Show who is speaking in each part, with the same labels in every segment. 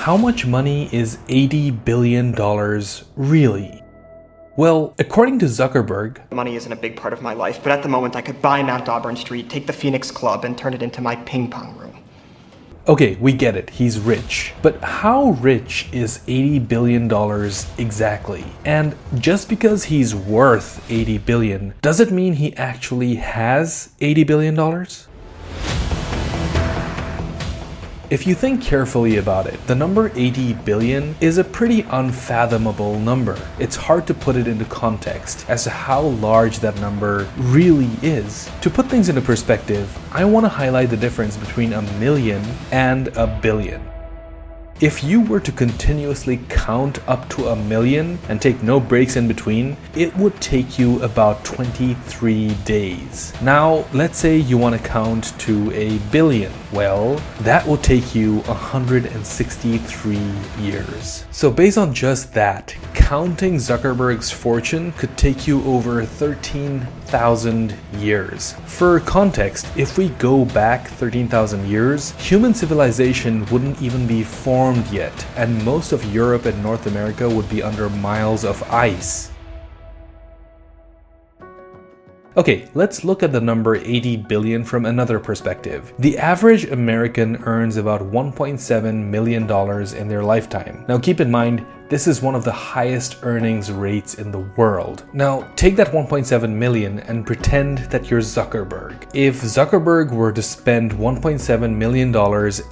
Speaker 1: how much money is $80 billion really? Well, according to Zuckerberg,
Speaker 2: money isn't a big part of my life, but at the moment I could buy Mount Auburn Street, take the Phoenix Club, and turn it into my ping pong room.
Speaker 1: okay, we get it, he's rich. But how rich is $80 billion exactly? And just because he's worth $80 billion, does it mean he actually has $80 billion? If you think carefully about it, the number 80 billion is a pretty unfathomable number. It's hard to put it into context as to how large that number really is. To put things into perspective, I want to highlight the difference between a million and a billion. If you were to continuously count up to 1 million and take no breaks in between, it would take you about 23 days. Now, let's say you want to count to 1 billion. Well, that will take you 163 years. So based on just that, counting Zuckerberg's fortune could take you over 13,000 years. For context, if we go back 13,000 years, human civilization wouldn't even be formed yet, and most of Europe and North America would be under miles of ice. Okay, let's look at the number 80 billion from another perspective. The average American earns about $1.7 million in their lifetime. Now keep in mind, this is one of the highest earnings rates in the world. Now, take that 1.7 million and pretend that you're Zuckerberg. If Zuckerberg were to spend $1.7 million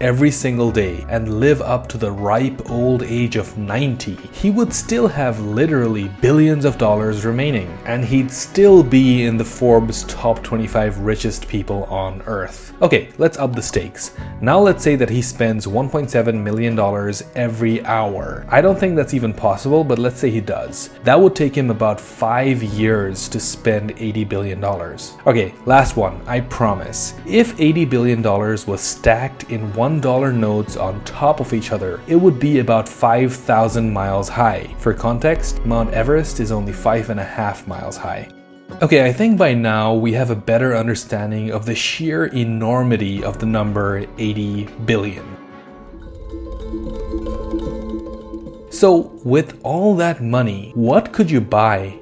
Speaker 1: every single day and live up to the ripe old age of 90, he would still have literally billions of dollars remaining, and he'd still be in the Forbes top 25 richest people on Earth. Okay, let's up the stakes. Now let's say that he spends $1.7 million every hour. I don't think that's even possible, but let's say he does. That would take him about 5 years to spend $80 billion. Okay, last one, I promise. If $80 billion was stacked in $1 notes on top of each other, it would be about 5,000 miles high. For context, Mount Everest is only 5.5 miles high. Okay, I think by now we have a better understanding of the sheer enormity of the number 80 billion. So, with all that money, what could you buy?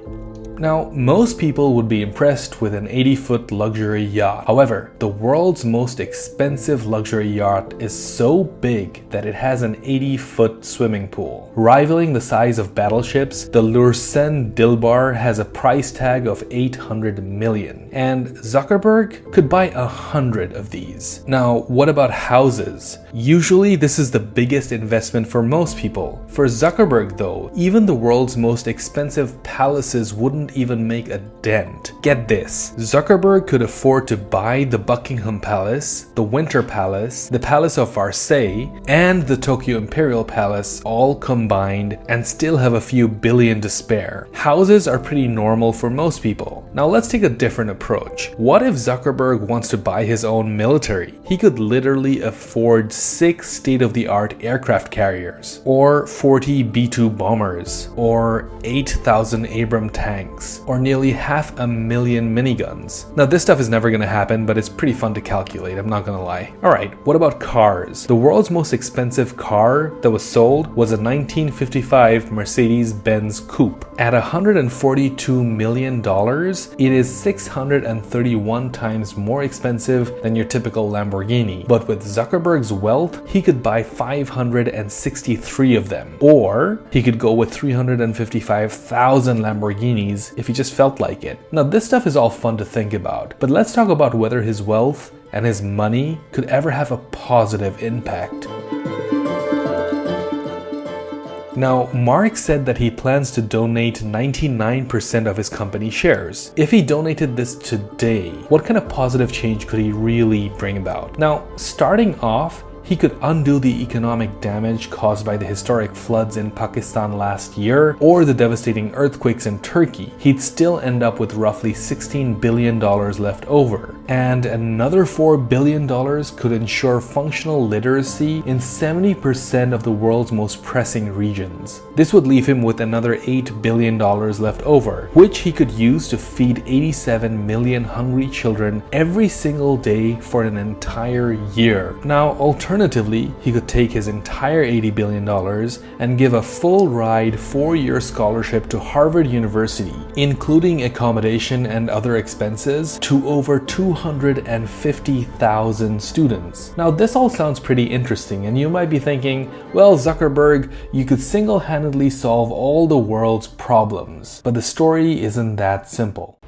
Speaker 1: Now, most people would be impressed with an 80-foot luxury yacht. However, the world's most expensive luxury yacht is so big that it has an 80-foot swimming pool. Rivaling the size of battleships, the Lursen Dilbar has a price tag of 800 million. And Zuckerberg could buy 100 of these. Now, what about houses? Usually, this is the biggest investment for most people. For Zuckerberg though, even the world's most expensive palaces wouldn't even make a dent. Get this, Zuckerberg could afford to buy the Buckingham Palace, the Winter Palace, the Palace of Versailles, and the Tokyo Imperial Palace all combined and still have a few billion to spare. Houses are pretty normal for most people. Now let's take a different approach. What if Zuckerberg wants to buy his own military? He could literally afford 6 state-of-the-art aircraft carriers, or 40 B-2 bombers, or 8,000 Abram tanks, or nearly 500,000 miniguns. Now this stuff is never gonna happen, but it's pretty fun to calculate, I'm not gonna lie. Alright, what about cars? The world's most expensive car that was sold was a 1955 Mercedes-Benz Coupe. At $142 million, it is 631 times more expensive than your typical Lamborghini. But with Zuckerberg's wealth, he could buy 563 of them. Or he could go with 355,000 Lamborghinis if he just felt like it. Now this stuff is all fun to think about, but let's talk about whether his wealth and his money could ever have a positive impact. Now, Mark said that he plans to donate 99% of his company shares. If he donated this today, what kind of positive change could he really bring about? Now, starting off, he could undo the economic damage caused by the historic floods in Pakistan last year or the devastating earthquakes in Turkey. He'd still end up with roughly $16 billion left over. and another $4 billion could ensure functional literacy in 70% of the world's most pressing regions. This would leave him with another $8 billion left over, which he could use to feed 87 million hungry children every single day for an entire year. Now, alternatively, he could take his entire $80 billion and give a full ride 4-year scholarship to Harvard University, including accommodation and other expenses, to over 250,000 students. Now, this all sounds pretty interesting, and you might be thinking, well, Zuckerberg, you could single-handedly solve all the world's problems. But the story isn't that simple.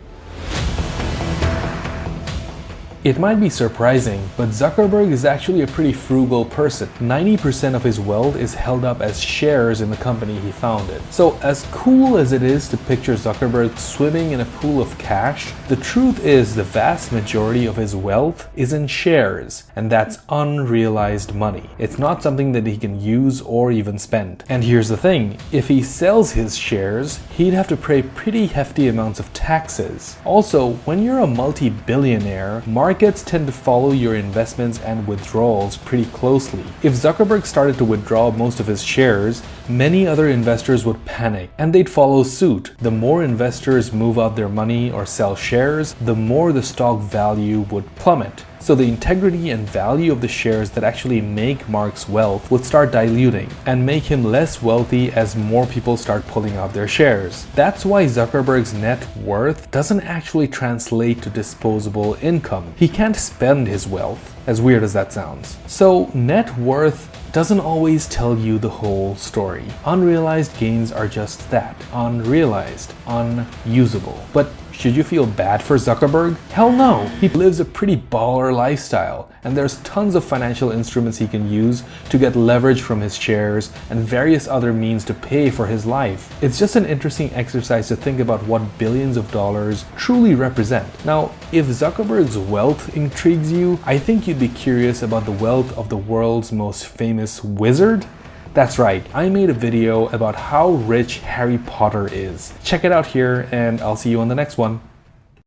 Speaker 1: It might be surprising, but Zuckerberg is actually a pretty frugal person. 90% of his wealth is held up as shares in the company he founded. So as cool as it is to picture Zuckerberg swimming in a pool of cash, the truth is the vast majority of his wealth is in shares, and that's unrealized money. It's not something that he can use or even spend. And here's the thing, if he sells his shares, he'd have to pay pretty hefty amounts of taxes. Also, when you're a multi-billionaire, markets tend to follow your investments and withdrawals pretty closely. If Zuckerberg started to withdraw most of his shares, many other investors would panic and they'd follow suit. The more investors move out their money or sell shares, the more the stock value would plummet. So the integrity and value of the shares that actually make Mark's wealth would start diluting and make him less wealthy as more people start pulling out their shares. That's why Zuckerberg's net worth doesn't actually translate to disposable income. He can't spend his wealth, as weird as that sounds. So net worth doesn't always tell you the whole story. Unrealized gains are just that, unrealized, unusable. But should you feel bad for Zuckerberg? Hell no! He lives a pretty baller lifestyle, and there's tons of financial instruments he can use to get leverage from his shares and various other means to pay for his life. It's just an interesting exercise to think about what billions of dollars truly represent. Now, if Zuckerberg's wealth intrigues you, I think you'd be curious about the wealth of the world's most famous wizard. That's right, I made a video about how rich Harry Potter is. Check it out here, and I'll see you on the next one.